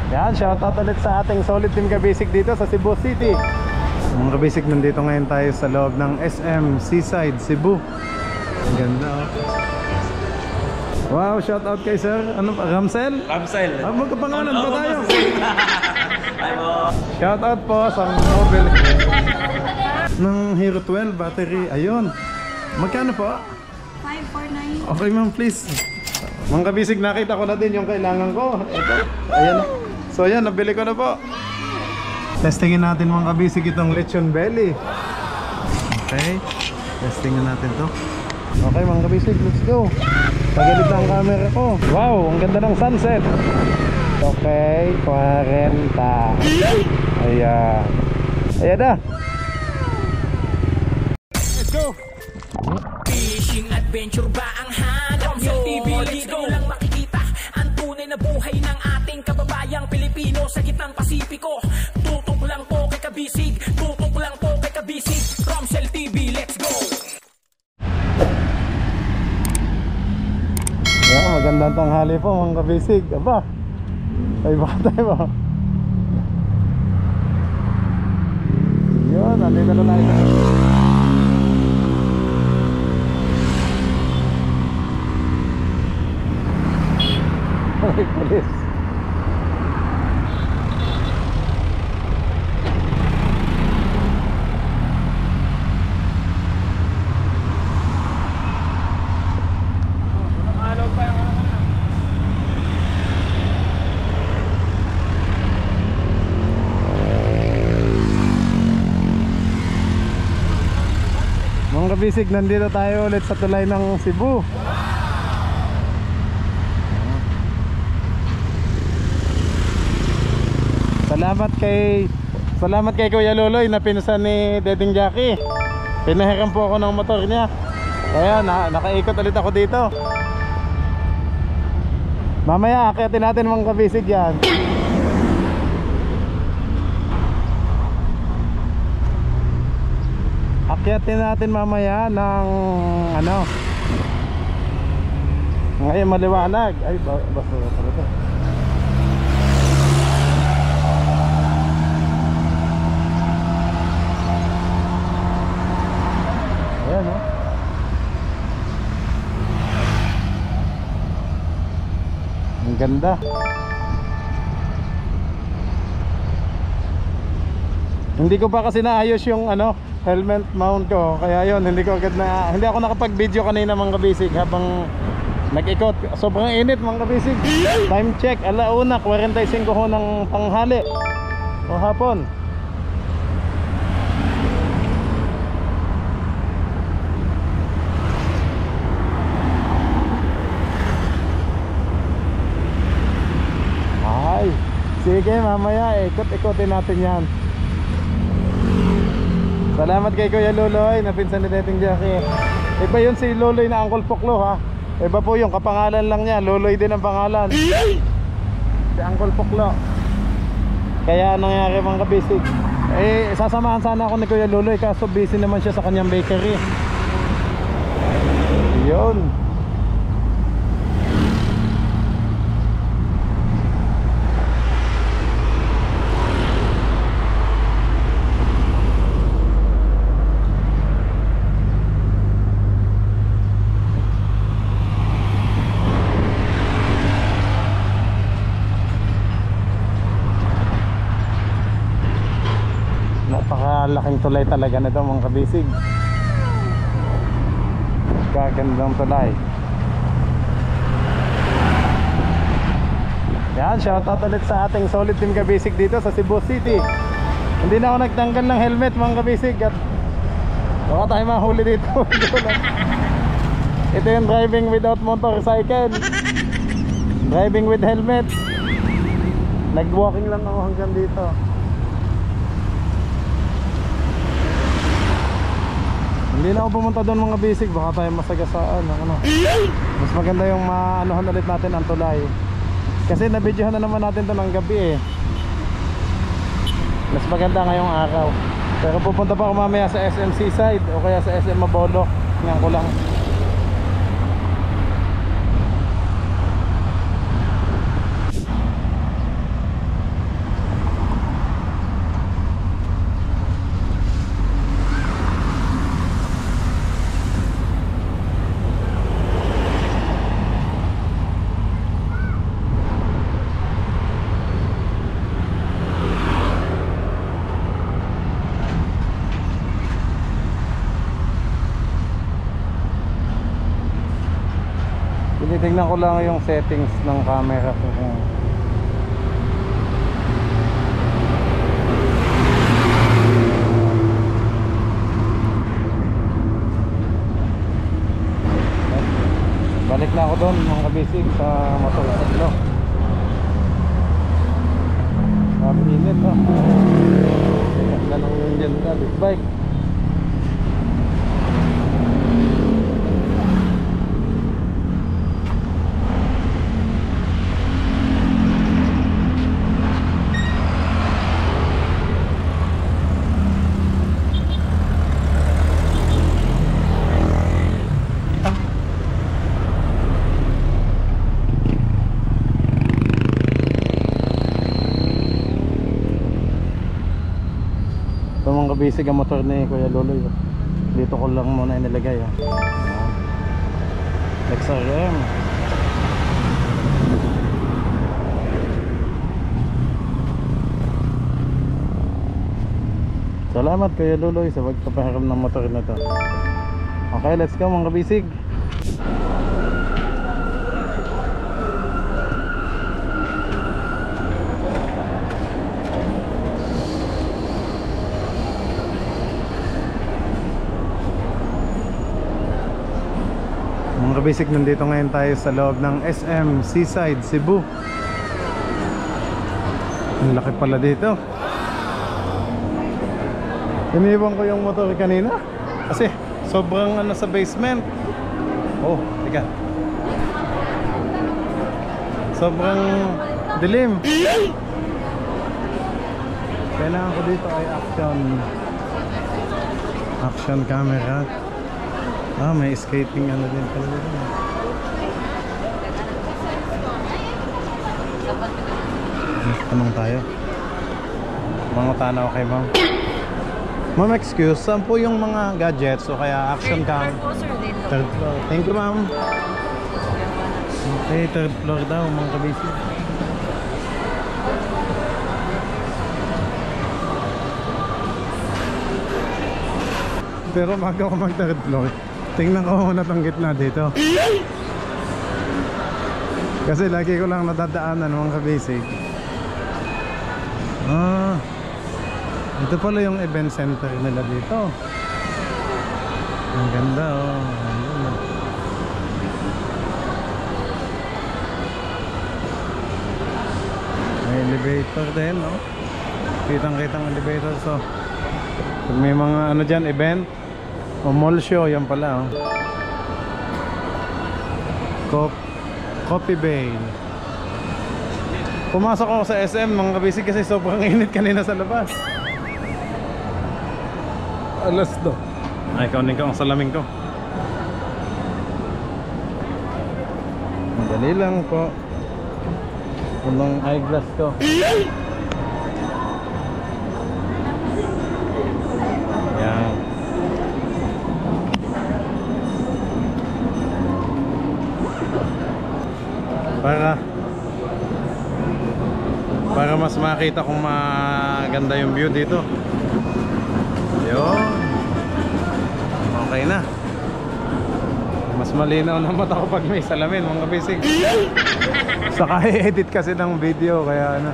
Yan, shoutout ulit sa ating solid team Kabisig dito sa Cebu City. Mga Kabisig, nandito ngayon tayo sa loob ng SM Seaside, Cebu. Ang ganda, oh. Wow, shoutout kay sir. Ano pa? Ramsel? Ramsel. Magkapangalan pa tayo. Shoutout po sa mobile ng Hero 12 battery. Ayun. Magkano po? 549. Okay ma'am, please. Mga Kabisig, nakita ko na din yung kailangan ko. Ito. Ayan. So ayan, nabili ko na po. Testingin natin mga Kabisig itong lechon belly. Okay. Testingin natin to. Okay mga Kabisig, let's go. Pagalit na ang camera ko. Wow, ang ganda ng sunset. Okay, 40. Ayan. Ayan na. Let's go. Fishing adventure ba ang hanap nyo? TV dito lang makikita ang tunay na buhay ng ating kababayang Pilipino sa gitnang Pasipiko. Tutok lang po kay Kabisig, tutok lang po kay Kabisig. Ramsel TV, let's go! Yeah, magandang tanghali po mga Kabisig. Aba, ay baka tayo ba? Yun, nandito na tayo. Ay, pulis. Mga Kabisig, nandito tayo ulit sa tulay ng Cebu. Salamat kay Kuya Loloy na pinusan ni Deding Jackie. Pinahiram po ako ng motor niya. Kaya nakaikot ulit ako dito. Mamaya akyatin natin mga Kabisig yan. Akyatin natin mamaya ng ano. Ngayon maliwanag. Ay, basta ito. Ayan, oh. Ang ganda. Hindi ko pa kasi naayos yung ano, helmet mount ko. Kaya yun, hindi ako nakapag-video kanina mga Kabisig habang nag-ikot. Sobrang init mga Kabisig. Time check, 1:45 ho ng tanghali o hapon. Ay, sige mamaya ikot-ikotin natin yan. Salamat kay Kuya Loloy na pinsan ni Deding Jackie. Iba yun si Loloy na Uncle Poklo ha. Iba po yung kapangalan lang niya. Loloy din ang pangalan. Si Uncle Poklo. Kaya nangyari mga Kabisig, sasamahan sana ako ni Kuya Loloy, kaso busy naman siya sa kanyang bakery. Yun. Napakalaking tulay talaga nito mga Kabisig. Gagandang tulay. Yan, shoutout ulit sa ating solid team Kabisig dito sa Cebu City. Hindi na ako nagtanggal ng helmet mga Kabisig at baka tayo mahuli dito. Ito yung driving without motorcycle, driving with helmet. Nag-walking lang ako hanggang dito. Hindi na ako pumunta doon mga Kabisig, baka tayo masagasaan ano. Mas maganda yung maanuhan ulit natin ang tulay. Kasi nabidyohan na naman natin ito ng gabi eh. Mas maganda ngayong araw. Pero pupunta pa ako mamaya sa SM Seaside o kaya sa SM Mabolo. Ngayon ko lang. Tingnan ko lang yung settings ng camera ko kung balik na ako doon mga kabisig sa motorsiklo. Init ha. Ganda ng yung dyan ka, big bike. Ito mga kabisig ang motor ni Kuya Loloy. Dito ko lang muna inilagay. XRM. Salamat Kuya Loloy sa pagpapahiram ng motor na to. Okay, let's go mga kabisig. Mga kabisig, nandito ngayon tayo sa loob ng SM Seaside, Cebu. Ang laki pala dito. Iniwan ko yung motor kanina kasi sobrang ano sa basement. Oh, teka. Sobrang dilim. Kailangan ko dito ay action camera. Ah, may skating ano din pala dito. Tanong tayo. Mga tanaw kay ma'am. Ma'am, excuse, saan po yung mga gadgets o kaya action cam? Third floor. Thank you, ma'am. Okay, third floor daw mga kabisig. Pero bago ako mag third floor, tingnan ko muna tong gitna dito. Kasi lagi ko lang nadadaanan mga kabisig. Ah, ito pala yung event center nila dito. Ang ganda oh. May elevator din no? Kitang-kitang elevator. So pag may mga ano dyan, event o mall show, yan pala oh. Coffee Bay. Pumasok ako sa SM mga kabisig kasi sobrang init kanina sa labas. Alas do. Ay, kaunin ko ang salamin ko. Madali lang po. Unang eyeglass ko. Yan. Para mas makita kung maganda yung view dito. Yun. Okay na. Mas malinaw na mata ko pag may salamin mga kabisig. Saka i-edit kasi ng video kaya ano.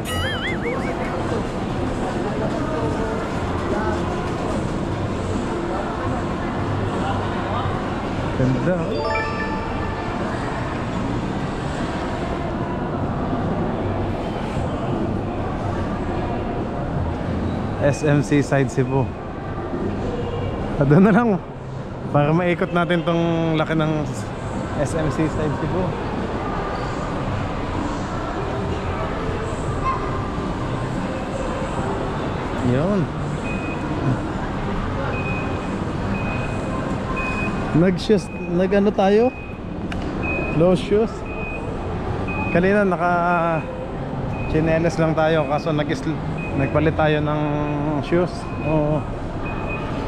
Ganda. SM Seaside Cebu. Doon na lang para maikot natin tong laki ng SM Seaside Cebu. Yun. Nag-ano tayo? Low shoes. Kanina naka chinelas lang tayo kaso nagpalit tayo ng shoes o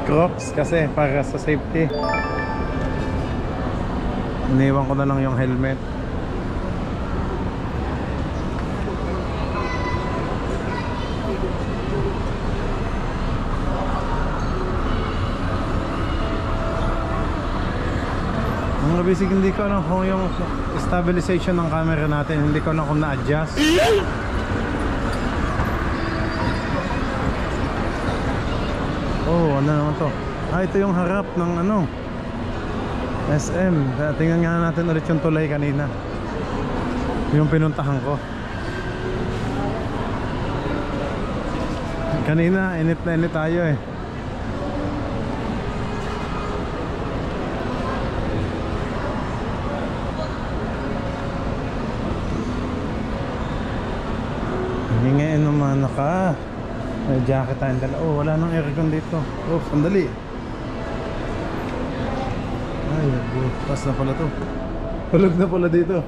Crocs kasi para sa safety. Iniwan ko na lang yung helmet. Mga bisig, hindi ko alam kung yung stabilization ng camera natin. Hindi ko na kung na-adjust. Oh, ano naman to? Ah, ito yung harap ng ano, SM. Tingnan nga natin ulit yung tulay kanina, yung pinuntahan ko kanina. Init na init tayo eh. Hingayin naman naka. May jacket tayong dala. Oh, wala nang aircon dito. Oh, sandali. Ay, bukas na pala to. Hulog na pala dito.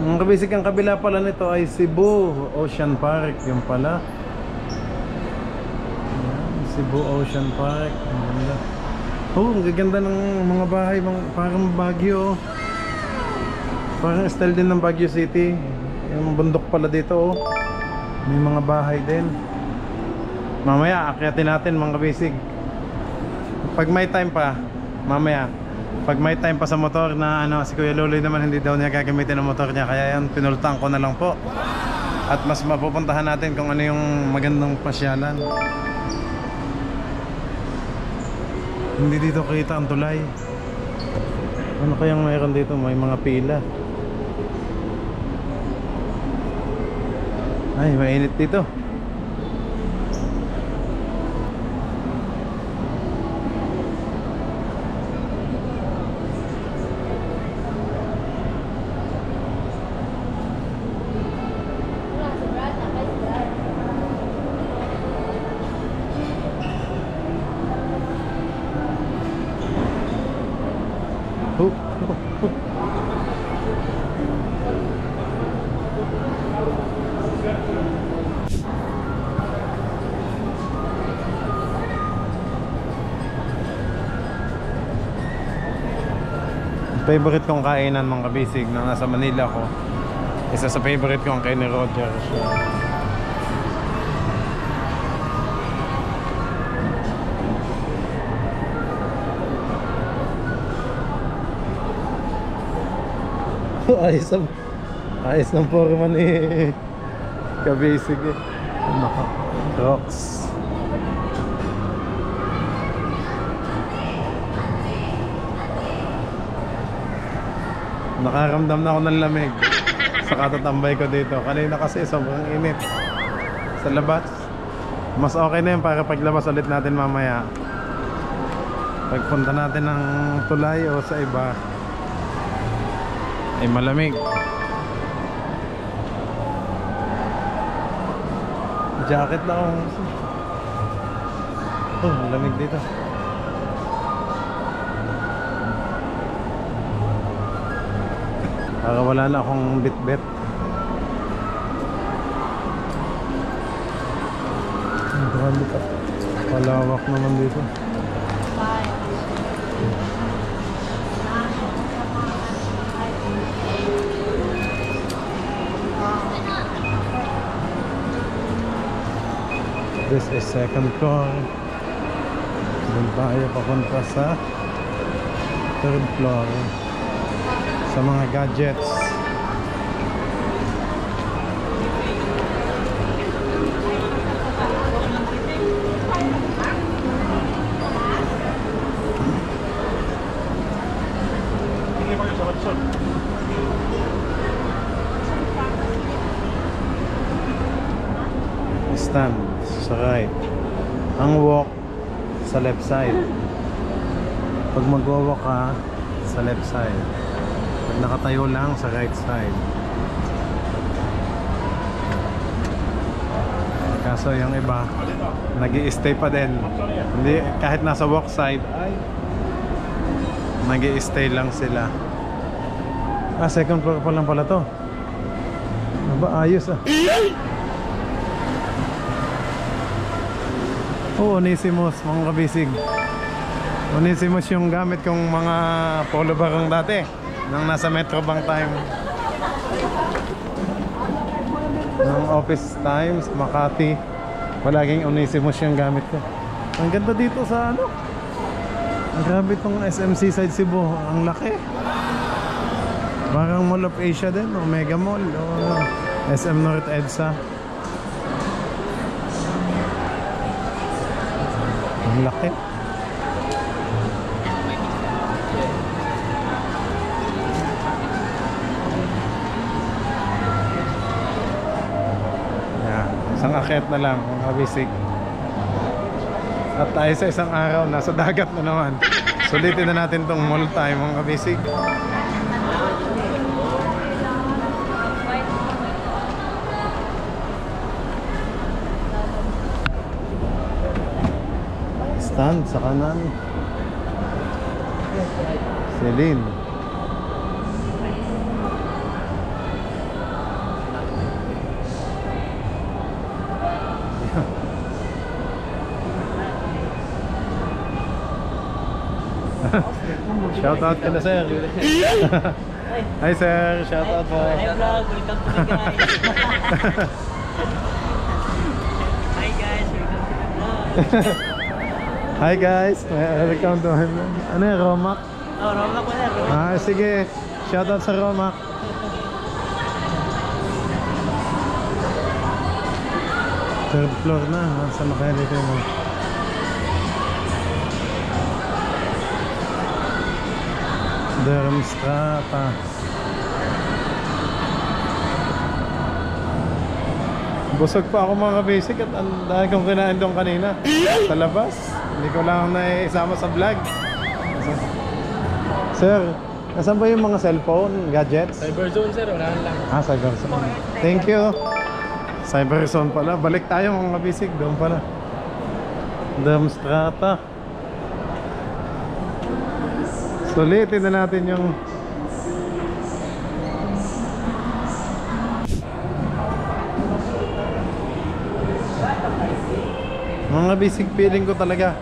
Ang kabisig, ang kabila pala nito ay Cebu Ocean Park. Yung pala. Ayan, Cebu Ocean Park. Ang ganda. Oh, ang gaganda ng mga bahay. Parang Baguio. Parang style din ng Baguio City. Yung bundok pala dito oh. May mga bahay din. Mamaya akyatin natin mga kabisig. Pag may time pa, mamaya. Pag may time pa sa motor na ano, si Kuya Luloy naman hindi daw niya gagamitin ang motor niya. Kaya yan, pinultang ko na lang po. At mas mapupuntahan natin kung ano yung magandang pasyalan. Hindi dito kita ang tulay. Ano kayang mayroon dito? May mga pila. Ay, mainit dito. Favorite kong kainan mga kabisig na nasa Manila ko. Isa sa favorite kong kain ni Roger. Ayos ng forma ni kabisig eh. Rocks. Nakaramdam na ako ng lamig sa katatambay ko dito. Kanina kasi sobrang init sa labas. Mas okay na yun para paglabas ulit natin mamaya. Pagpunta natin ng tulay o sa iba ay malamig. Jacket na ako. Oh, malamig dito. Para wala na akong bit-bit. Grabe ka. Palawak naman dito. This is second floor. Doon tayo papunta sa third floor. Sa mga gadgets. Stand sa right. Ang walk sa left side. Pag mag-walk ka sa left side. Nakatayo lang sa right side. Kaso yung iba nag-i-stay pa din. Hindi, kahit nasa walk side ay nag-i-stay lang sila. Ah, second floor pa lang pala to. Aba, ayos ah. Oh, Onesimus mga kabisig. Onesimus yung gamit kong mga polo barong dati nang nasa Metro Bank time. Nung office times, Makati, palaging Onesimus yung gamit ko. Ang ganda dito sa ano, Grabe tong SMC Side Cebu. Ang laki. Parang Mall of Asia din. O Mega Mall. O SM North EDSA. Ang laki. Yan. Isang akyat na lang mga bisig. At tayo sa isang araw, nasa dagat na naman. Sulitin na natin tong mall time mga kabisig. Stand sa kanan. Celine. Shout out ka na sir. Hi sir, shout out po. Hi vlog, welcome to the guys. Hi guys, welcome to the vlog. Hi guys, welcome to my vlog. Ano yan, Romac? Oh, Romac ko na. Sige, shout out sa Romac. Third floor na, nasa Makati mo. Dermstrata. Busog pa ako mga basic at ang dahil kong kinain doon kanina sa labas. Hindi ko lang naisama sa vlog. Sir, nasan ba yung mga cellphone, gadgets? Cyberzone sir, wala lang. Cyberzone. Thank you. Cyberzone pala. Balik tayo mga basic, doon pala. Dermstrata. Sulitin na natin yung mga basic feeling ko talaga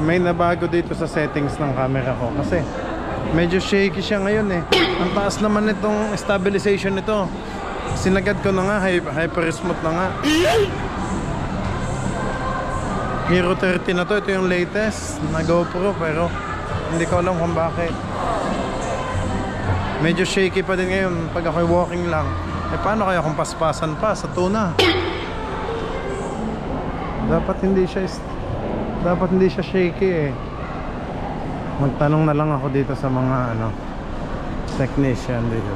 may nabago dito sa settings ng camera ko kasi medyo shaky siya ngayon eh. Ang taas naman itong stabilization nito. Sinagad ko na nga, hyper smooth na nga. Hero 30 na to, ito yung latest na GoPro pero hindi ko alam kung bakit. Medyo shaky pa din ngayon pag ako'y walking lang. Eh paano kaya kung paspasan pa sa tuna? Dapat hindi siya shaky eh. Magtanong na lang ako dito sa mga technician dito.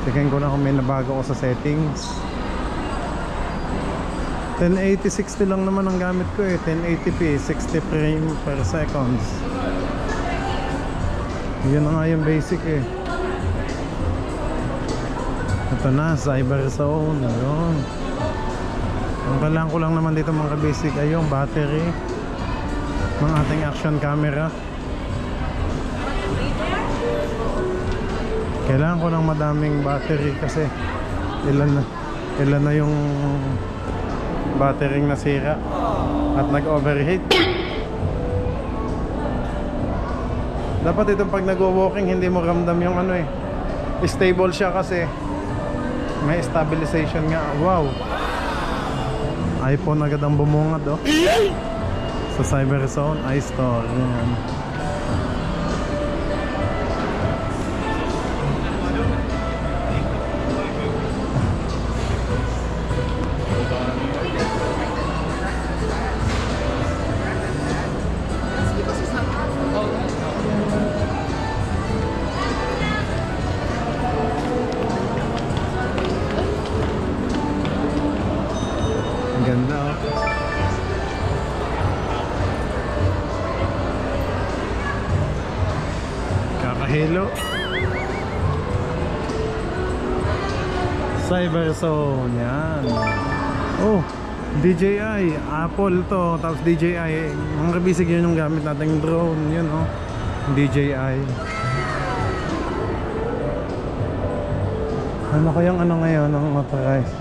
Checkin ko na kung may nabago ko sa settings. 1080-60 lang naman ang gamit ko eh. 1080p, 60 frame per seconds. Yun na nga yung basic eh. Ito na, Cyberzone. Yun. Ang kailangan ko lang naman dito mga basic ay yung battery ng ating action camera. Kailangan ko ng madaming battery kasi ilan na yung battery nasira at nag-overheat. Dapat itong pag nag-walking hindi mo ramdam yung stable siya kasi may stabilization nga. Wow, iPhone agad ang bumungad sa Cyberzone iStore. Yan. Ganda kakahilo. Cyberzone yan. Oh, DJI Apple to. Tapos DJI mga kabisig yun yung gamit nating drone. Yun DJI. Ano kayang ngayon ang motorized?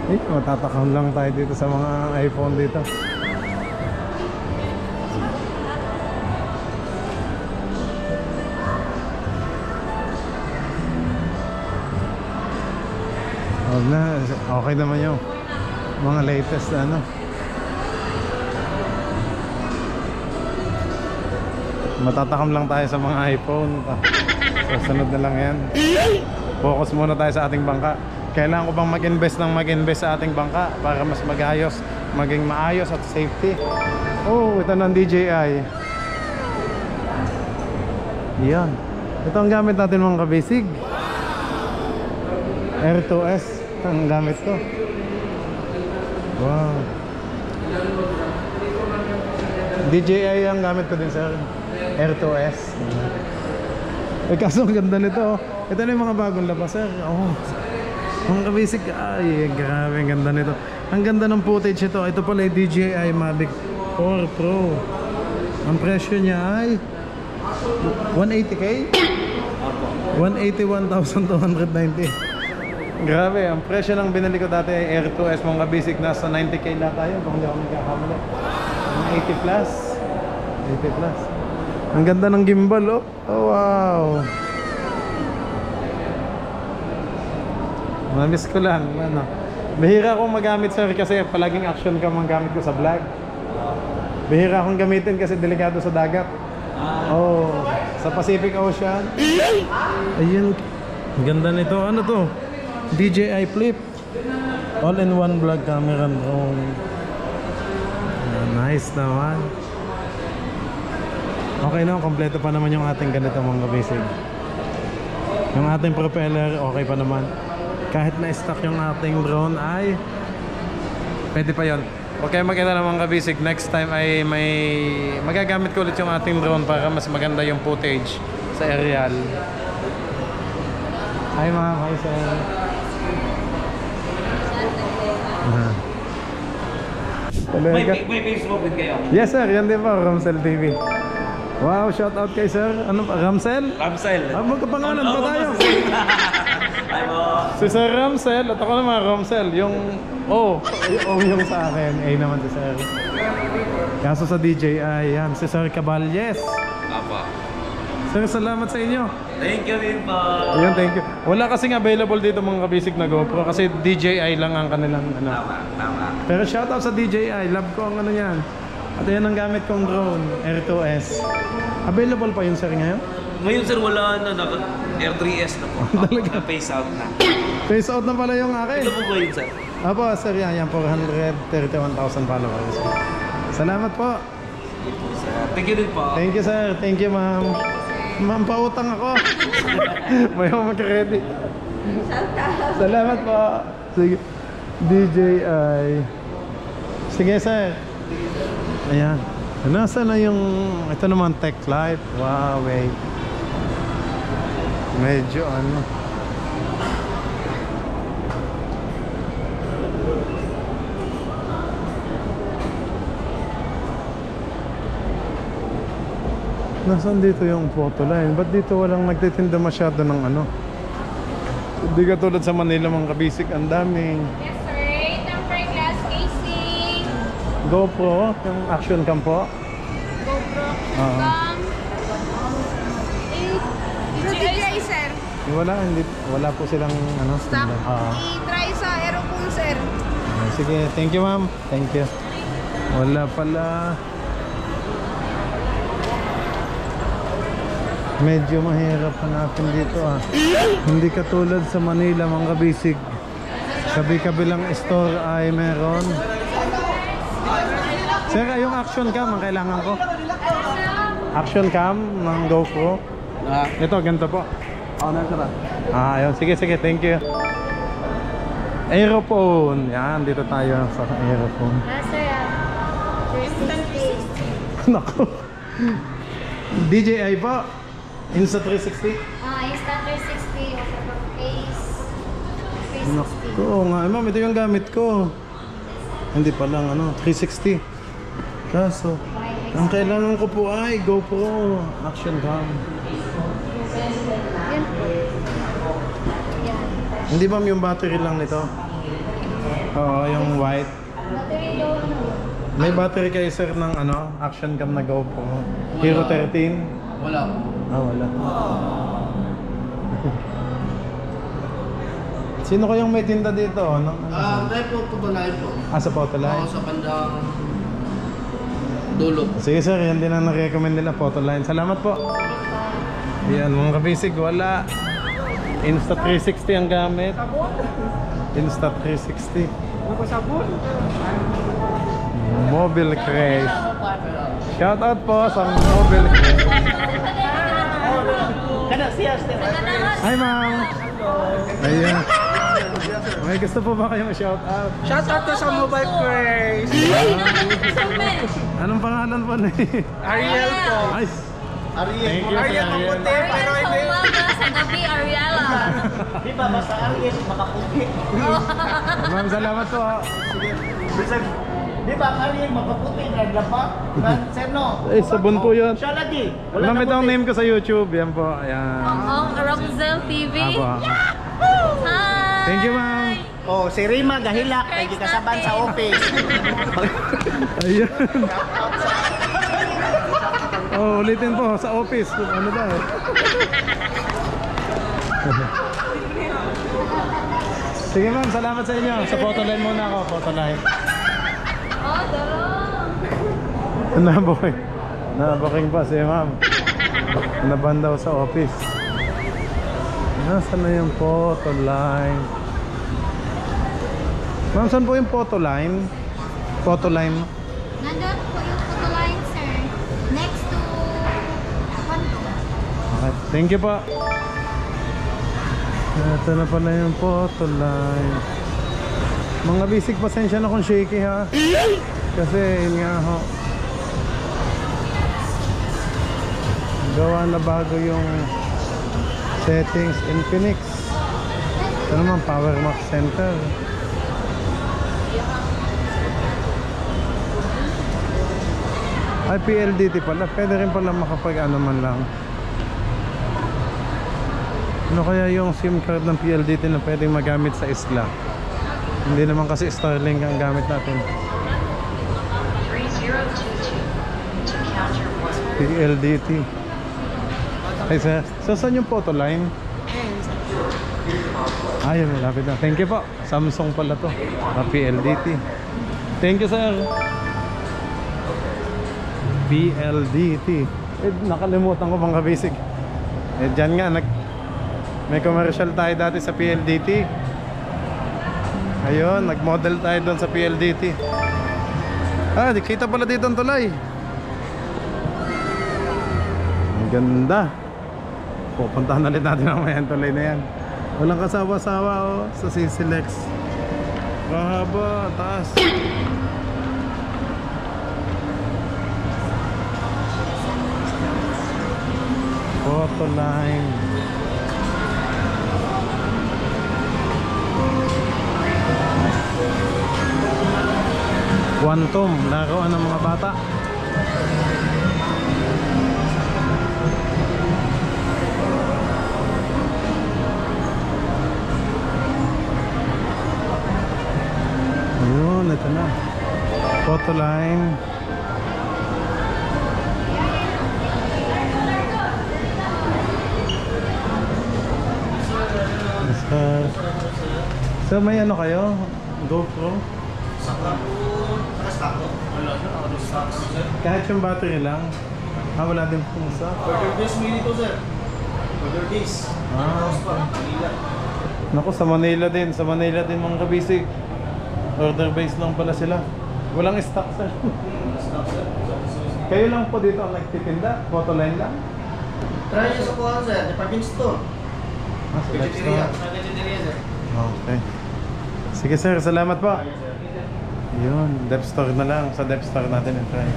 Matatakam lang tayo dito sa mga iPhone dito. Huwag na, okay naman yung mga latest Matatakam lang tayo sa mga iPhone. Susunod na lang yan. Focus muna tayo sa ating bangka. Kailangan ko bang mag-invest sa ating bangka para mas maging maayos at safety. Oh, ito ng DJI. Yan. Ito ang gamit natin mga kabisig. Air 2S ang gamit ko. Wow. DJI ang gamit ko din, sir. Air 2S. Eh, kaso ang ganda nito. Ito na yung mga bagong labas, sir. Oh. Mga kabisig. Ay, grabe, ang ganda nito. Ang ganda ng footage ito. Ito pala yung DJI Mavic 4 Pro. Ang presyo niya ay 180k? 181,290. Grabe, ang presyo ng binili ko dati ay Air 2S mga basic, nasa 90k na tayo kung hindi ako magkakamali. 80 plus. 80 plus. Ang ganda ng gimbal, oh. Oh, wow. Mamiss ko lang, ano. Bihira akong magamit, sir, kasi palaging action cam ang gamit ko sa vlog. Bihira akong gamitin kasi delikado sa dagat. Oh, sa Pacific Ocean. Ayun. Ang ganda nito. Ano to? DJI Flip. All-in-one vlog camera and drone. Nice naman. Okay na, kompleto pa naman yung ating ganito mga basic. Yung ating propeller, okay pa naman. Kahit na-stock yung ating drone ay pwede pa yon. Okay, maganda naman kabisig. Next time ay magagamit ko ulit yung ating drone para mas maganda yung footage sa aerial. Hi mga kaisar. May Facebook din kayo? Yes sir, yan din po, Ramsel TV. Wow, shout out kay sir. Ano pa? Ramsel? Ramsel. Magkapangalan pa tayo. Hi mo. Si Sir Ramsel at ako naman Ramsel. Yung yung sa akin. A naman si Sir. Kaso sa DJI, yan. Si Sir Caballes. Apa. Sir, salamat sa inyo. Thank you din po. Ayan, thank you. Wala kasing available dito mga kabisik na GoPro kasi DJI lang ang kanilang ano. Tama. Pero shoutout sa DJI. Love ko ang ano yan. At yan ang gamit kong drone, Air 2S. Available pa yun, sir, ngayon? Ngayon sir, wala na. Air 3S na po. Talaga? Face out na. Face out na pala yung akin. Ito po ba yun sir? Apo, sir, yan 431,000 followers. Salamat po. Thank you din po. Thank you, sir. Thank you, ma'am. Ma'am, pautang ako. May magka-credit. Salamat po. Sige. DJI. Sige, sir. Ayan. Nasa na yung ito naman Tech Life. Wow, wait. Medyo ano. Nasaan dito yung photo line? Ba't dito walang nagtitinda masyado ng ano? Hindi ka tulad sa Manila mga kabisik. Ang daming Yes, sir. Tempered glass casing. GoPro, yung action cam po. GoPro. Oo. DJI, sir. Wala po silang ano, Stock. standard. Oo. I-try sa Aerocool, sir. Sige, thank you ma'am. Thank you. Wala pala. Medyo mahirap hanapin dito ah. Hindi katulad sa Manila mga kabisig. Kabi-kabilang store ay meron. Sir, yung action cam ang kailangan ko. Action cam ng GoPro. Ito, ganito po. Ayun. Sige, thank you. Aerophone. Yan, dito tayo sa aerophone. Sir. Naku. DJI po. Insta360. Insta360. Face 360. Naku, oo nga. Ma'am, ito yung gamit ko. Hindi pa lang, 360. Kaso, ang kailangan ko po ay GoPro action cam. Yan po. Yan. Hindi ma'am, yung battery lang nito. Oo, yung white. Battery low na. May battery kayo sir ng action cam na GoPro. Hero 13. Wala. Wala. Sino kayong may tinda dito? Tayo po pabalain po. Sa Photoline? Oo, sa bandang dulo. Sige sir, yan din ang na-recommend nila, photo line. Salamat po. Yan mga kabisig, wala. Insta360 ang gamit. Insta360. Mobile Craze. Shout out po sa Mobile Craze. Hi ma'am. Ayan. May gusto po ba kayong shout out? Shout out to sa Mobile Craze. Anong pangalan po ni? Ariel po. Ay. Ariel. Thank you, Ariel Ariel. maputi pero hindi. Sa gabi, Ariela. Di ba basta Ariel makaputi? Ma'am, salamat po. Bisag di ba Ariel makaputi naglaba? Seno? Eh, sabon po yun. Siya lagi. Ma'am, ito ang name ko sa YouTube. Yan po. Ayan. Ramzel TV. Apo. Hi! Thank you, ma'am. Oh, si Rima gahilak kay gikasaban sa office. Ayan. Oh, ulitin po sa office. Ano ba? Sige ma'am, salamat sa inyo. Sa photo line muna ako, photo line. Oh, dalawa. Nabuking. Nabuking pa si ma'am. Naban daw sa office. Nasaan na yung photo line? Ma'am, saan po yung photo line? Photo line? Nandun po yung photo line, sir. Next to Panto. Okay, thank you po. Ito na pala yung photo line. Mga bisig, pasensya na kung shaky ha. Kasi yun nga ho, gawa na bago yung settings in Phoenix. Ito naman, Power Max Center. Ay, PLDT pala. Pwede rin pala makapag ano man lang. Ano kaya yung SIM card ng PLDT na pwedeng magamit sa isla? Hindi naman kasi Starlink ang gamit natin. 3022 to counter one. PLDT. Ay sir, so saan yung photo line? Ayun, malapit na. Thank you po. Samsung pala to. PLDT. Thank you sir. PLDT. Eh, nakalimutan ko mga basic. Eh, dyan nga, may commercial tayo dati sa PLDT. Ayun, nag-model tayo doon sa PLDT. Ah, kita pala dito ang tulay. Ang ganda. Pupuntahan ulit natin mamaya ang tulay na yan. Walang kasawa-sawa oh, sa CCLEX. Mahaba, taas. Photo line. Quantum, laruan ng mga bata. Ayun, ito na. Photo line. So may ano kayo? GoPro? Kahit yung battery lang? Ah, wala din pong sa? Order this mini to sir. Order this. Ah, naku, sa Manila din. Sa Manila din mga kabisig. Order based lang pala sila. Walang stock sir. Kayo lang po dito ang nagtitinda? Photo line lang? Try nyo sa kuhan sir. Department store. Ah, sa next Vegetarian. store. Sa vegetarian sir. Okay. Sige sir, salamat po. Yun, Dep Store na lang. Sa Dep Store natin yung try.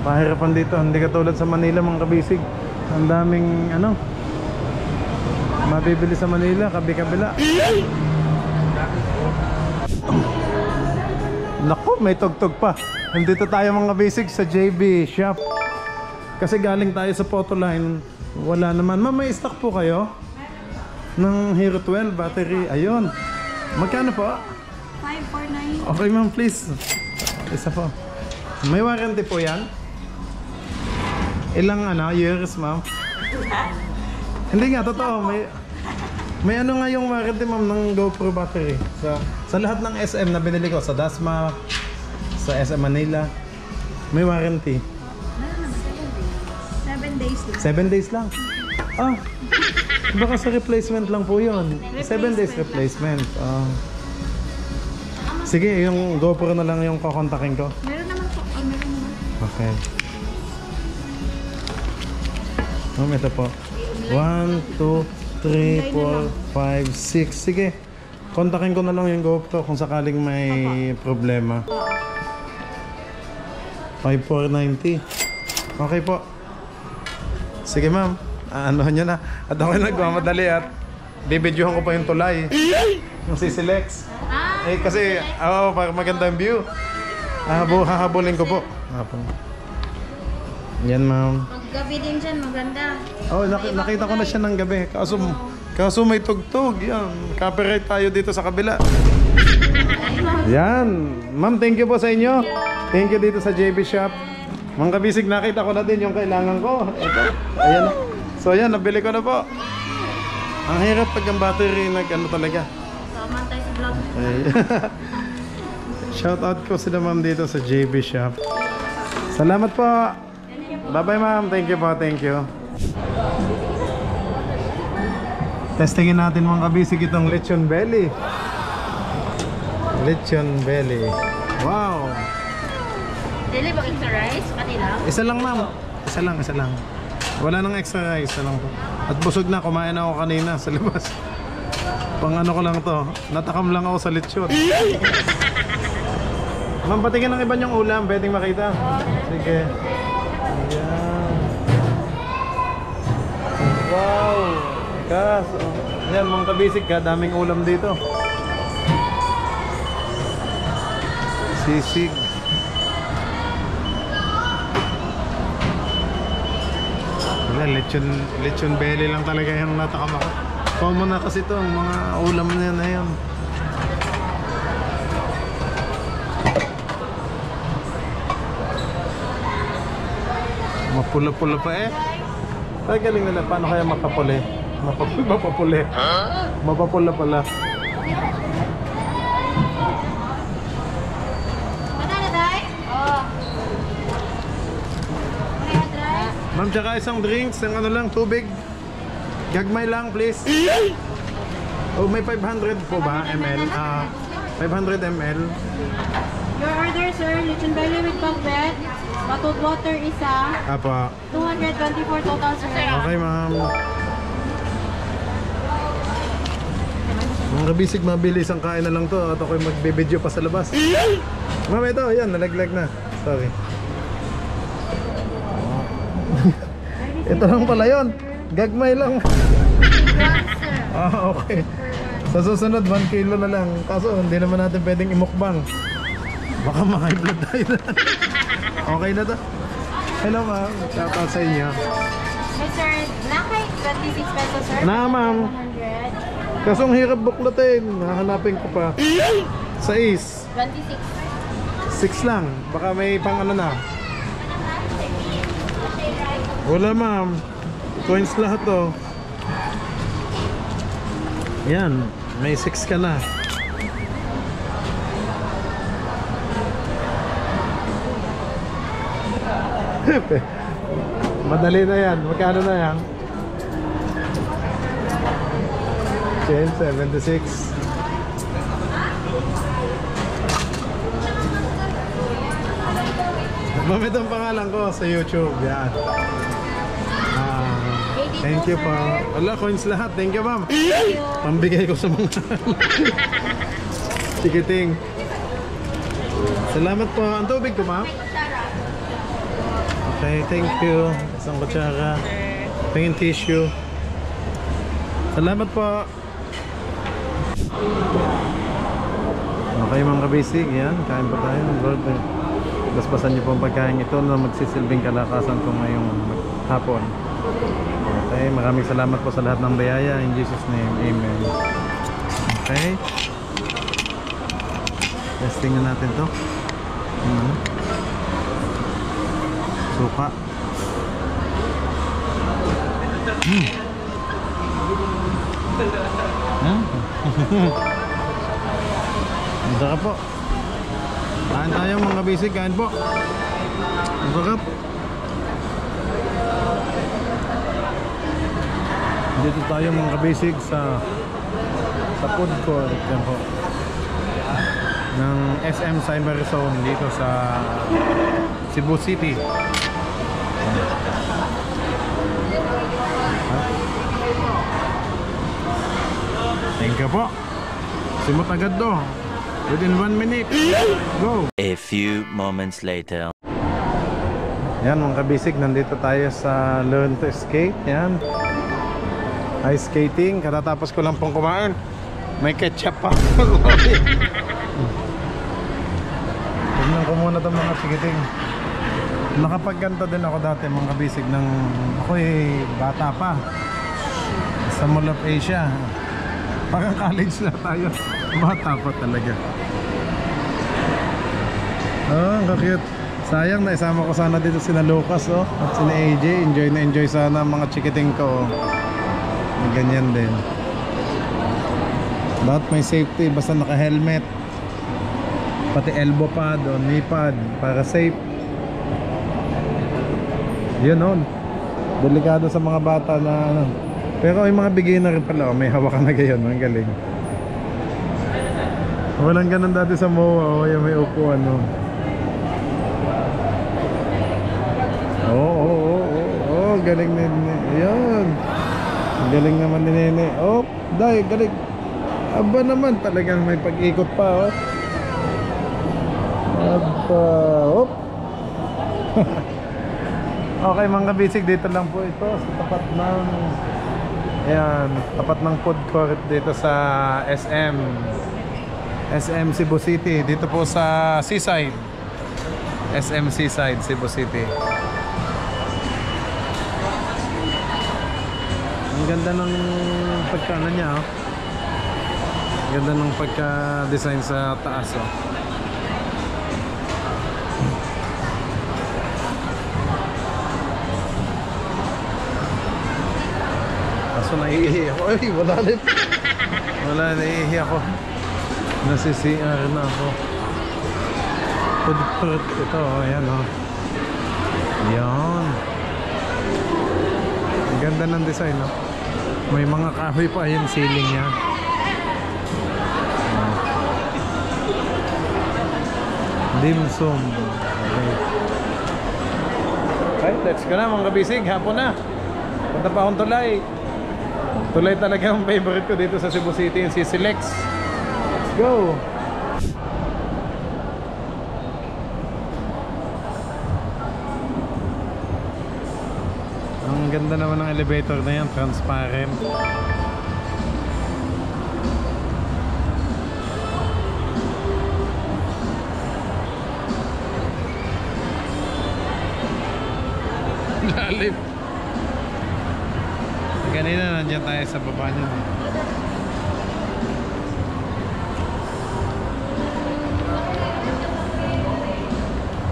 Pahirapan dito. Hindi katulad sa Manila mga kabisig. Ang daming ano mabibili sa Manila, kabi-kabila. Naku, may tugtog pa. Nandito tayo mga kabisig sa JB Shop. Kasi galing tayo sa photo line. Wala naman. Ma'am, may stock po kayo? Ng Hero 12 battery. Ayun. Magkano po? 549. Okay ma'am, please. Isa po. May warranty po yan? Ilang ano, years ma'am? Hindi nga, totoo. May ano nga yung warranty ma'am ng GoPro battery. Sa lahat ng SM na binili ko. Sa Dasma, sa SM Manila. May warranty. Meron naman 7 days. 7 7 days lang. days lang. Ah, baka sa replacement lang po yun. 7 days replacement. Sige, yung GoPro na lang yung kukontakin ko. Meron naman po. Oh, meron naman. Okay. Ito po. 1, 2, 3, 4, 5, 6. Sige. Kontakin ko na lang yung GoPro kung sakaling may problema. 5490. Okay po. Sige ma'am. Ano nyo na. At ako nagmamadali at bibidyohan ko pa yung tulay. Yung CCLX. Eh kasi, para magandang view. Hahabulin ko po. Yan ma'am. Maggabi din dyan, maganda. Oh, nakita ko na siya ng gabi. Kaso may tugtog. Yan. Copyright tayo dito sa kabila. Yan. Ma'am, thank you po sa inyo. Thank you dito sa JB Shop. Mga kabisig, nakita ko na din yung kailangan ko. Ito. Ayan. So yan, nabili ko na po. Ang hirap pag ang battery talaga. Sama tayo sa vlog. Okay. Shout out ko sila ma'am dito sa JB Shop. Salamat po. Bye-bye ma'am. Thank you po. Thank you. Testingin natin mga kabisig itong lechon belly. Lechon belly. Wow. Dili ba extra rice? Kanila? Isa lang ma'am. Isa lang. Wala nang extra rice. Isa lang po. At busog na. Kumain ako kanina sa labas. Pang ano ko lang to. Natakam lang ako sa lechon. Ma'am, patingin ng iba niyong ulam. Pwedeng makita. Sige. Ayan. Wow. Kas. Ayan mga kabisig. Daming ulam dito. Sisig. Lechon belly lang talaga yung natakam ako. Common na kasi ito, ang mga ulam na yan. Mapula-pula pa eh. Ay, galing nila. Paano kaya mapapuli? Mapapuli. Mapapula pala. Magkano tayo? Oo. Ma'am, tsaka isang drinks, ng ano lang, tubig. Gagmay lang, please. Oh, may 500 po ba, ml? 500 ml. Your order, sir. Lechon belly with pakbet. Bottled water isa. Apa. 224 total, sir. Okay, ma'am. Mga kabisig, mabilis ang kain na lang to. At ako'y magbibideo pa sa labas. Ma'am, ito, yan, nalaglag na. Sorry. Ito lang pala yun. Gagmay lang. Okay. Sa susunod, 1 kilo na lang. Kaso, hindi naman natin pwedeng imukbang. Baka ma-high blood tayo na. Okay na to. Hello, ma'am. Shout out sa inyo. Yes, sir. Nakay 26 pesos, sir. Na, ma'am. 100. Kaso ang hirap buklatin. Hahanapin ko pa. 6. 26. 6 lang. Baka may pang ano na. Wala, ma'am. Coins lahat to. Yan. May 6 ka na. Madali na yan. Magkano na yan? 76. Ma'am, itong pangalan ko sa YouTube. Yan. Thank you po. Wala, coins lahat. Thank you, ma'am. Pambigay ko sa mga tikiting. Salamat po. Ang tubig ko, ma'am. Okay, thank you. Isang kutsara. Tingin tissue. Salamat po. Okay mga kabisig, yan. Kain pa tayo. Basbasan niyo po ang pagkain ito na magsisilbing kalakasan ko ngayong hapon. Okay, maraming salamat po sa lahat ng biyaya. In Jesus' name, amen. Okay. Testing na natin to. Suka. Ang sarap po. Kain tayo mga kabisig, kain po. Ang sarap. Dito tayo mga kabisig sa food court. Yan po. Ng SM Cyber Zone dito sa Cebu City. Thank you po. Simot agad do. Within 1 minute. Go. A few moments later. Yan mga kabisig, nandito tayo sa Learn to Skate. Yan. Ice skating. Katatapos ko lang pong kumain. May ketchup pa. Tignan ko muna itong mga skating. Nakapagganto din ako dati mga kabisig ng ako'y bata pa. Sa Mall of Asia. Parang college na tayo. Bata pa talaga. Oh, ang cute. Sayang na isama ko sana dito sina Lucas at sina AJ. Enjoy na enjoy sana ang mga chikiting ko. Ganyan din. Dapat may safety. Basta naka-helmet. Pati elbow pad o knee pad para safe. Yun on. Delikado sa mga bata na ano. Pero yung mga beginner pala, may hawakan na gayon. Ang galing. Walang ganun dati sa MOA. Yung may upuan. Galing ni Nene. Ayan. Galing naman ni Nene. Oh, dahil galing. Aba naman, talagang may pag-ikot pa. Aba. Hop. Okay mga kabisig, dito lang po ito sa tapat ng tapat ng food court dito sa SM Cebu City, dito po sa Seaside. SM Seaside, Cebu City. Ang ganda ng pagkano niya, oh. Ang ganda ng pagka-design sa taas, oh. Kaso naiihi ako. Ay, wala rin. Wala, naiihi ako. Nasi-CR na ako. Food court ito, ayan, oh. Ayan. Ang ganda ng design, oh. May mga kahoy pa yung ceiling niya. Dim sum. Okay. Right, let's go na mga kabisig. Hapon na. Punta pa akong tulay. Tulay talaga ang favorite ko dito sa Cebu City, yung CC Lex. Let's go. Ang ganda naman ng elevator na yan, transparent. Lalim. Kanina nandiyan tayo sa baba niya.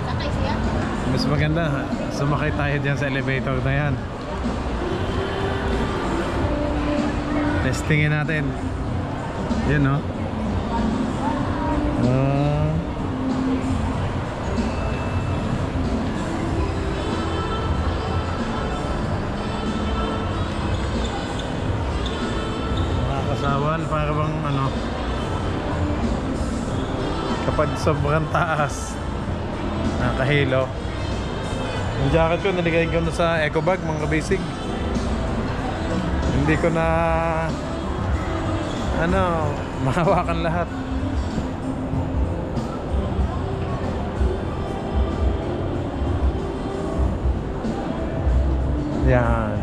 Sakay siya? Mas maganda, sumakay tayo dyan sa elevator na yan. Testingin natin. Yun, no? Nakakasawal, para bang ano, kapag sobrang taas, nakahilo. Yung jacket ko, niligay ko na sa eco bag, mga kabisig. Hindi ko na ano, mahawakan lahat. Yan.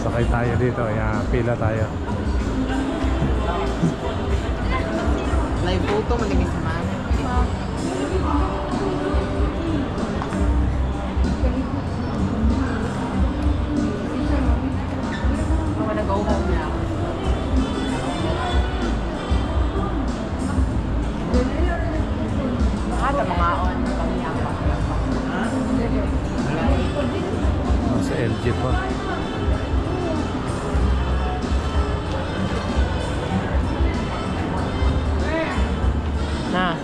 Sakay tayo dito. Yan, pila tayo. Live photo, maligay sa mana. Go home now. Ada mga on pamiyang pa. Sa LG pa. Na.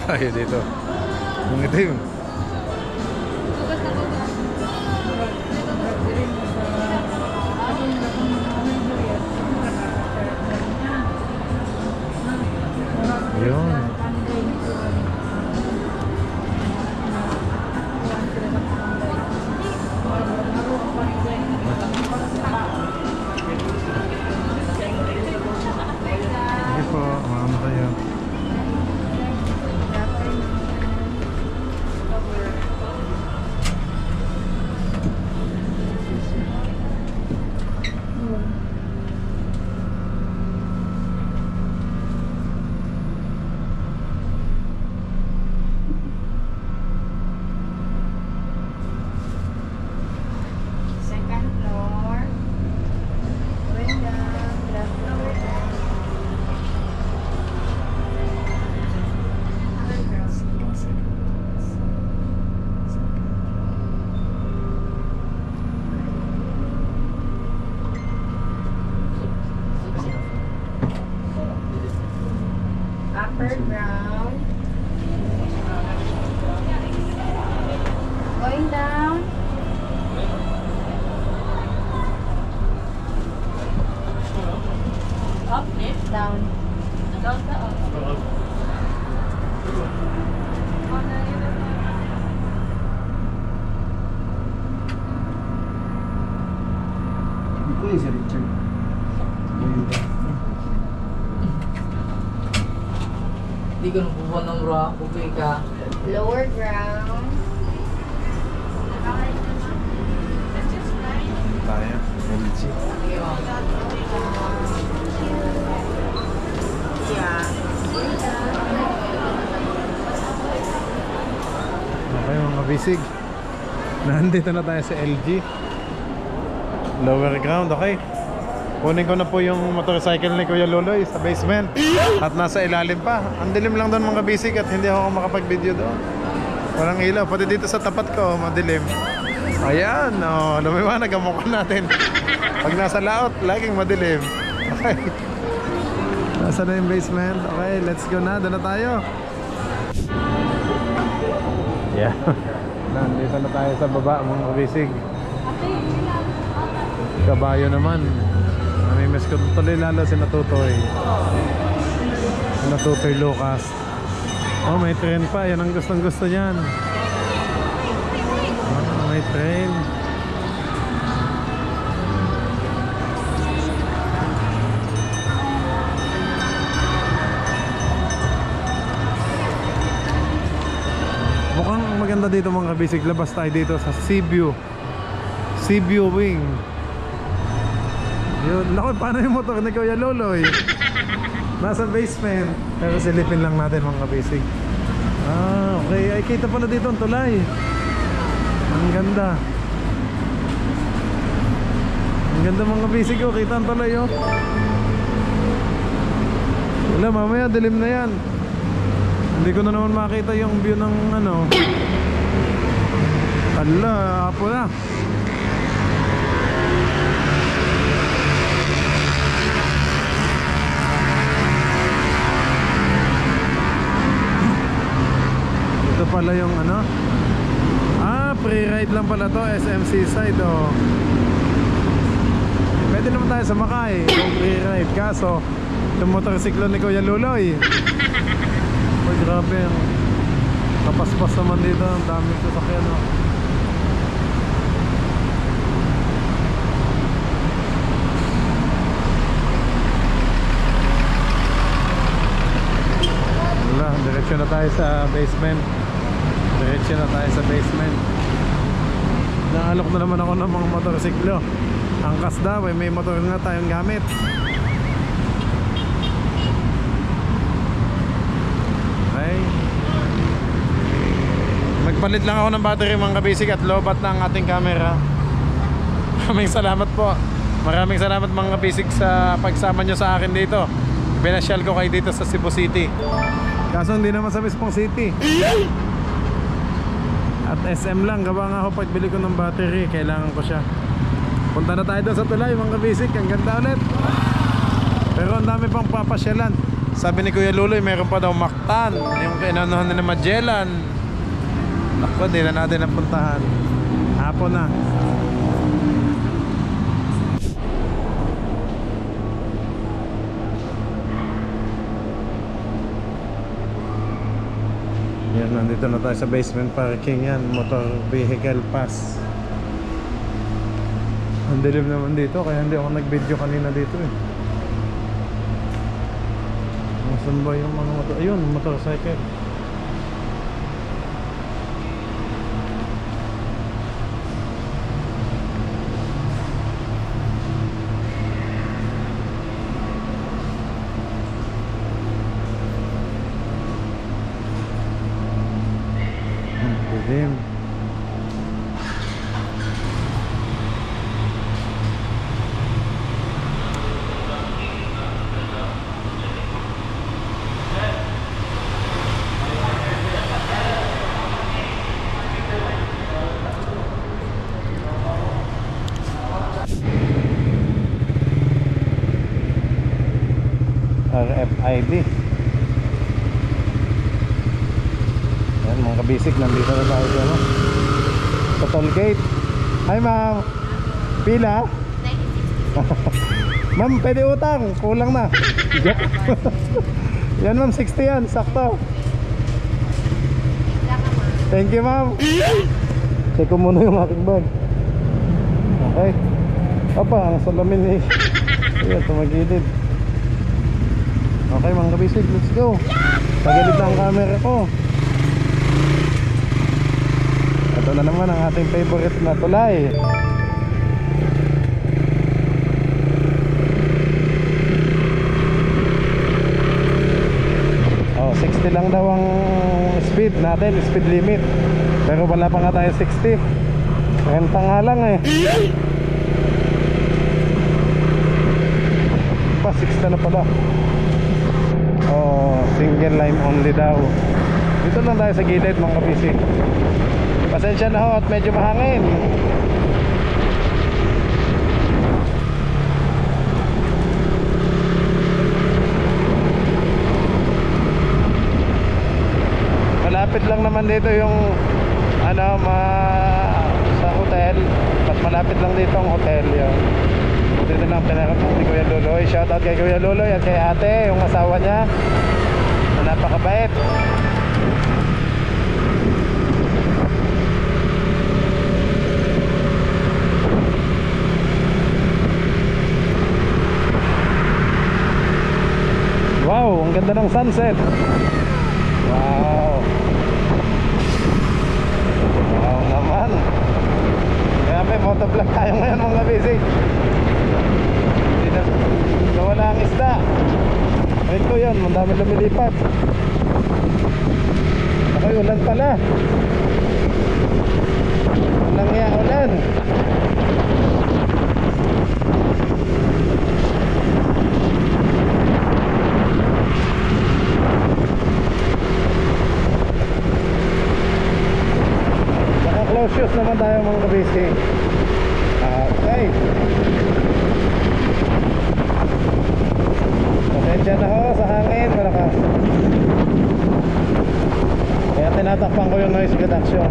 tayo dito. Ang itim. Yun. Sige po, maano kayo. Second floor. Going down. Left floor. Upper ground. Going down. Up, lift, down. Down to up. Ito yung si Richard. Hindi ko nabubuhan ng rock. Bukay ka. Lower ground. Tayo. LG. Sige mo. Yeah. Okay mga bisig. Nandito na tayo sa LG. Lower ground, okay. Kunin ko na po yung motorcycle ni Kuya Loloy sa basement. At nasa ilalim pa. Ang dilim lang doon mga bisig at hindi ako makapag-video doon. Walang ilaw, pati dito sa tapat ko, madilim. Ayan, oh, lumiwanag ang mukha natin. Pag nasa laot, laging madilim. Okay. Nasa na yung basement? Okay, let's go na. Doon na tayo. Yeah. Nandito na tayo sa baba mga bisig. Kabayo naman. Namimiss ko tuloy lalo si Natutoy. Si Natutoy Lucas. Oh, may train pa. Yan ang gustong gusto niyan. Oh, may train. Mukhang maganda dito mga kabisig. Labas tayo dito sa Seaview. Seaview Wing. Yun. Naku, paano yung motor ni Kuya Loloy? Nasa basement. Pero silipin lang natin mga kabisig. Ah, okay. Ay, kita pala dito ang tulay. Ang ganda. Ang ganda mga kabisig ko. Kita ang tulay oh. Wala, mamaya dilim na yan. Hindi ko na naman makita yung view ng ano. Ala, apo na. Ito pala yung ano. Ah, pre-ride lang pala to, SMC side oh. Pwede naman tayo sumakay kung pre-ride. Kaso, yung motorsiklo ni Kuya Luloy. Oh, grabe. Kapaspas naman dito. Ang daming sasakyan oh. Wala, diretso na tayo sa basement. Diretso na tayo sa basement. Naalok na naman ako ng mga motorsiklo. Angkas daw, may motor na tayong gamit. Okay. Magpalit lang ako ng battery mga kabisig at lobat na ang ating camera. Maraming salamat po. Maraming salamat mga kabisig sa pagsama nyo sa akin dito. Pinasyal ko kayo dito sa Cebu City. Kaso hindi naman sa mismong city. At SM lang, gawa nga ako pagbili ko ng battery. Kailangan ko siya. Punta na tayo doon sa tulay mga kabisig. Ang ganda ulit. Pero ang dami pang papasyalan. Sabi ni Kuya Luloy, meron pa daw Mactan. Yung kinanuhan na Magellan. Naku, di na natin napuntahan. Hapon na. Yan, nandito na tayo sa basement parking yan. Motor vehicle pass. Ang dilim naman dito, kaya hindi ako nag-video kanina dito eh. Nasaan ba yung mga motor? Ayun, motorcycle. Dilim. RFID. Yan mga kabisik, nandito na tayo sa ano, sa toll gate. Hi ma'am, pila? Ma'am, pwede utang, kulang na. Yan ma'am, 60 yan, sakto. Thank you ma'am. Check ko muna yung aking bag. Okay. Opa, ang salamin eh. Ayan, tumagilid. Okay mga kabisig, let's go. Tagilid na ang camera ko. Ito na naman ang ating favorite na tulay. Oh, 60 lang daw ang speed natin, speed limit. Pero wala pa nga tayo 60. Renta nga lang eh. Pa 60 na pala. Oh, single line only daw. Dito lang tayo sa gilid mga kabisig. Pasensya na ho at medyo mahangin. Malapit lang naman dito yung ano, sa hotel. Mas malapit lang dito ang hotel yun. Dito lang pinarap ni Kuya Luloy. Shoutout kay Kuya Luloy at kay ate, yung asawa niya na napakabait. Wow, ang ganda ng sunset. Wow. Wow naman. Grabe, motovlog tayo ngayon mga bisig. Hindi na nawala ang isda. Ayun ko yun, ang dami lumilipat. Ako'y ulan pala. Walang nga ulan. Close shoes naman tayo mga kabisig. Okay. Pasensya na ho sa hangin, malakas. Kaya tinatakpan ko yung noise reduction.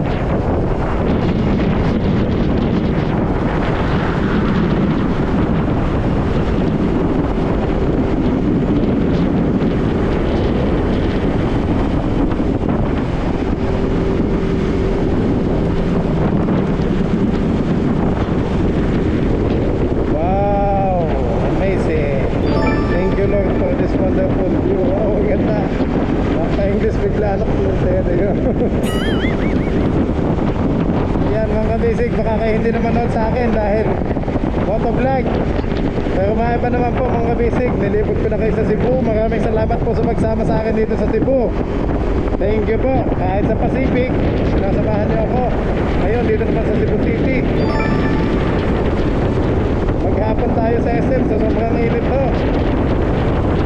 Yan mga kabisig, baka kayo hindi naman nood sa akin dahil motovlog. Pero maiba naman po mga kabisig, nilibot ko na kayo sa Cebu. Maraming salamat po sa magsama sa akin dito sa Cebu. Thank you po. Kahit sa Pacific, sinasamahan niyo ako. Ngayon dito naman sa Cebu City. Maghapon tayo sa SM sa sobrang init to.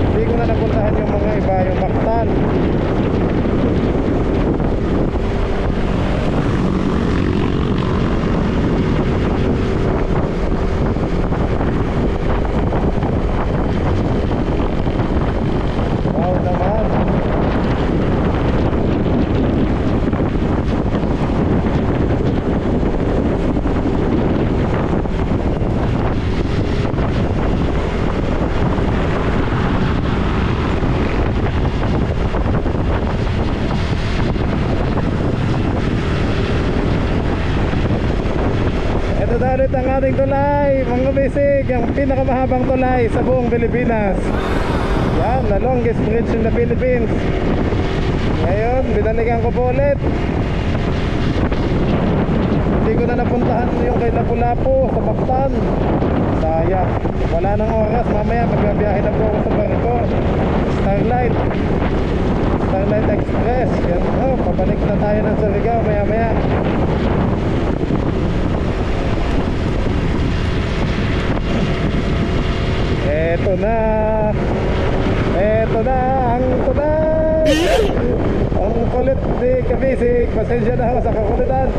Hindi ko na napuntahan yung mga iba, yung Mactan. Wow ating tulay, mga basic, ang pinakamahabang tulay sa buong Pilipinas. Yan, the longest bridge in the Philippines. Ngayon, binalikan ko po ulit. Hindi ko na napuntahan yung kay Lapu-Lapu sa Mactan. Sayang, wala nang oras. Mamaya magbabiyahe na po ako sa barko, Starlight Express. Yan, pabalik na tayo ng Surigao maya. Eto na ang tulay. Ang kulit ni Kabisik. Pasensya na ako sa kakulitan.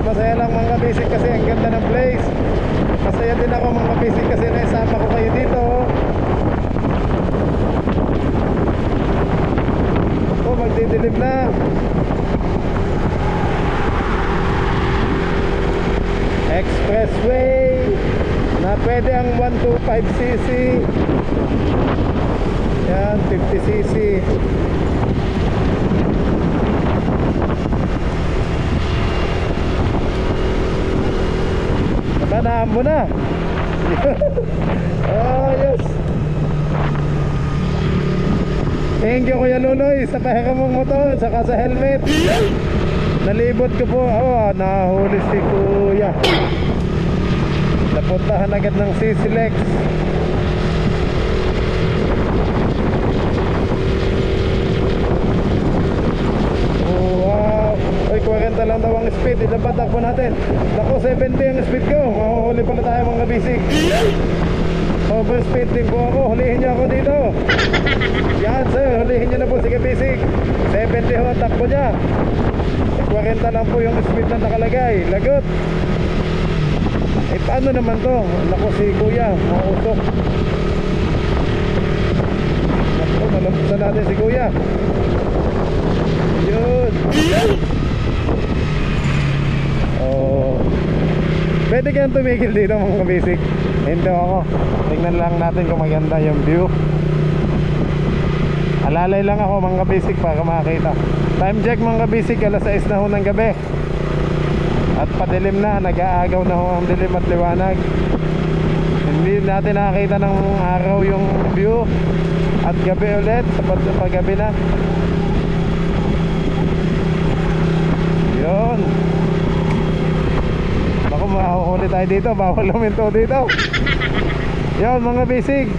Masaya lang mga Kabisik kasi ang ganda ng place. Masaya din ako mga Kabisik kasi naisama ko kayo dito. Magdidilim na. Expressway na pwede ang 125cc. Yan, 50cc. Nabanaan mo na. Ayos. Thank you Kuya Luloy sa pahiram mong motor saka sa helmet. Nalibot ko po. Nahuli si Kuya. Napuntahan agad ng CCLEX. Wow. Oy, 40 lang daw ang speed. Ilan ba takbo natin? Naku, 70 ang speed ko. Mahuhuli pala tayo mga bisig. Overspeed din po ako. Hulihin niyo ako dito. Yan sir, hulihin niyo na po si Kabisik. 70 ho ang takbo niya. 40 lang po yung speed na nakalagay. Lagot. Paano naman to? Naku si Kuya, mausok. Naku, malampasan natin si Kuya. Yun. Pwede kayang tumigil dito mga Kabisik. Hindi ako. Tingnan lang natin kung maganda yung view. Alalay lang ako mga Kabisik para makakita. Time check mga Kabisik, alas 6 na ho ng gabi. At padilim na, nag-aagaw na ho ang dilim at liwanag. Hindi natin nakakita ng araw yung view. At gabi ulit, sa gabi na. Yun. Naku, mahuhuli tayo dito, bawal huminto dito. Yun mga bisig,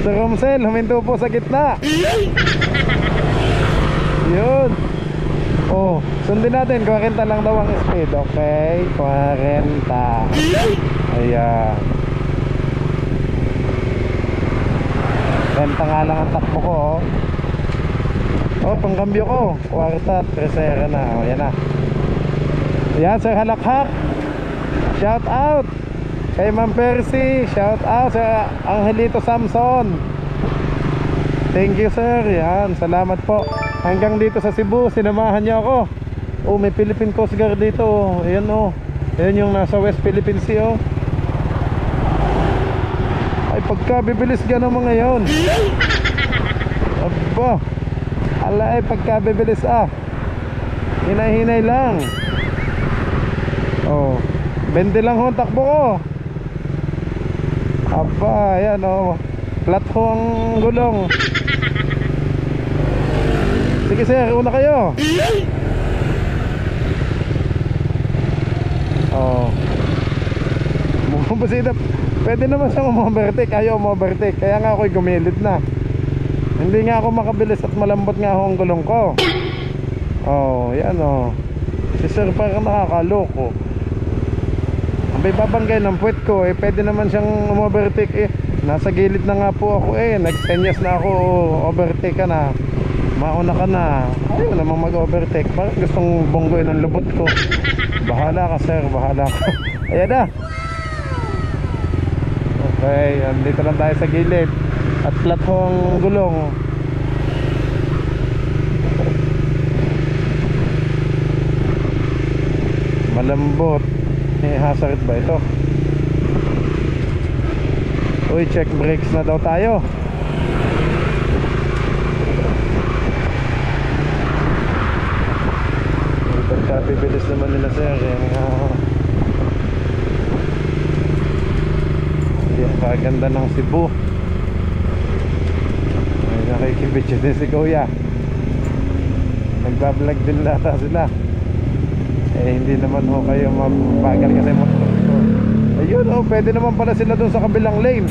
sa Romsel, huminto po sa gitna. Yun. Sundin natin, 40 lang daw ang speed. Okay, 40. Ayan. 40 nga lang ang takbo ko. Pangkambyo ko, 40, 3 na. Ayan na. Ayan, Sir Halakhak, shout out kay Ma'am Percy, shout out sa Angelito Samson. Thank you sir. Yan, salamat po. Hanggang dito sa Cebu, sinamahan niyo ako. May Philippine Coast Guard dito. Ayan ayan yung nasa West Philippine Sea. Ay, pagkabibilis ka naman ngayon. Aba, ala ay pagkabibilis hinay-hinay lang. 20 lang ho ang takbo ko. Aba, ayan flat ho ang gulong. Sige sir, una kayo. Bumusida. Pwede naman siyang umovertake. Ayaw umovertake. Kaya nga ako'y gumilid na. Hindi nga ako makabilis at malambot nga ho ang gulong ko. Yan si sir parang nakakaloko. Abay babanggay ng puwet ko. Pwede naman siyang umovertake. Nasa gilid na nga po ako. Nag-senyas na ako. Overtake ka na. Mauna ka na. Ayaw namang mag-overtake. Parang gustong bonggoy ng lubot ko. Bahala ka sir, bahala ka. Ayan na. Okay, andito lang tayo sa gilid. At flat ho ang gulong. Malambot. Hazard ba ito? Uy, check brakes na daw tayo. Pagkabibilis naman nila sir. Ganda ng Cebu. Ay, nakikibidyo din si Kuya. Nagbablog din lata sila. Eh hindi naman ho kayo mabagal kasi motor ko. Ayun oh, pwede naman pala sila dun sa kabilang lane.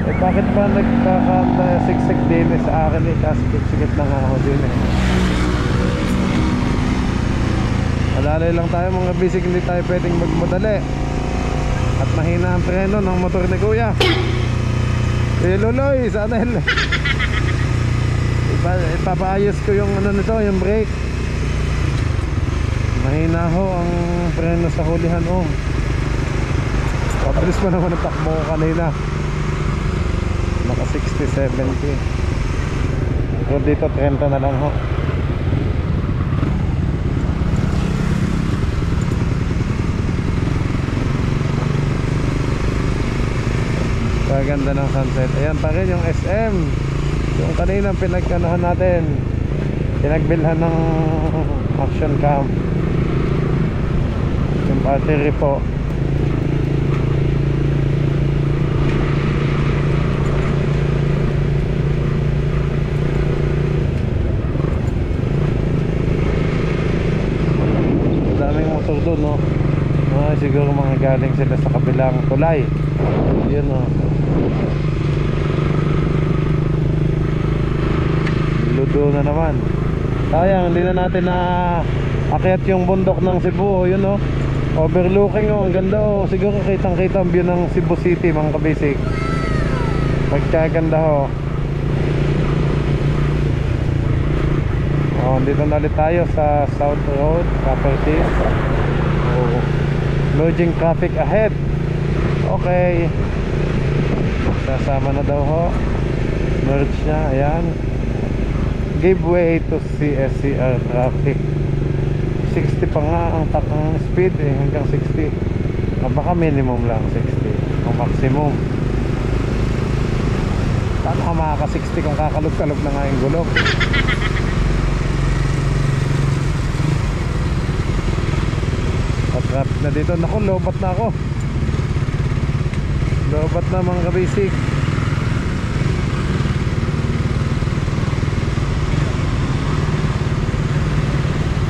Eh bakit pa nagkakasiksik din sa akin eh, kasikit-sikit na nga ako din eh. Alalay lang tayo mga bisig, hindi tayo pwedeng magmadali. At mahina ang preno ng motor ni Kuya. Eh Loloy, sana ipapaayos ko yung ano nito, yung brake. Mahina ho ang preno sa hulihan oh. Pabilis pa naman ang takbo ko kanina. Naka 60-70. Pero dito 30 na lang ho. Ganda ng sunset. Ayan pa rin yung SM. Yung kanina pinagkanahan natin, pinagbilhan ng action cam. Yung battery po. Daming motor doon no. Siguro mga galing sila sa kabilang tulay. Yun no. Ludo na naman. Sayang, hindi na natin na akyat yung bundok ng Cebu. Yun o, overlooking o, ang ganda o. Siguro kitang kita ang view ng Cebu City mga kabisig. Pagkaganda o. Dito na ulit tayo sa South Road Properties. Merging traffic ahead. Okay, sasama na daw ho. Merge niya, ayan. Give way to CSCR traffic. 60 pa nga ang takang speed eh, hanggang 60. Baka minimum lang 60 o maximum. Paano ka makaka 60 kung kakalog-kalog na nga yung gulong? Traffic na dito. Naku, lobat na ako. Lobat na mga kabisig.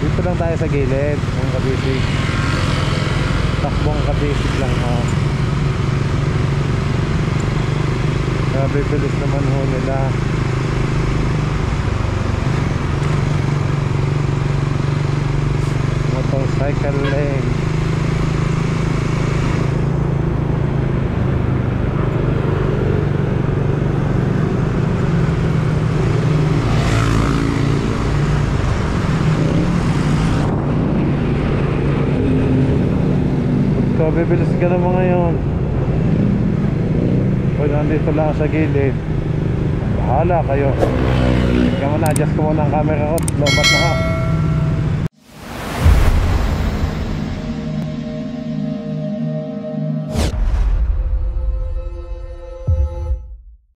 Dito lang tayo sa gilid mga kabisig. Takbong kabisig lang ha. Grabe bilis naman ho nila. Motorcycle lane. Bibilis ka naman ngayon. Pag nandito lang sa gilid, bahala kayo. Ikaw muna, adjust ko muna ang camera ko. Lobat na ka.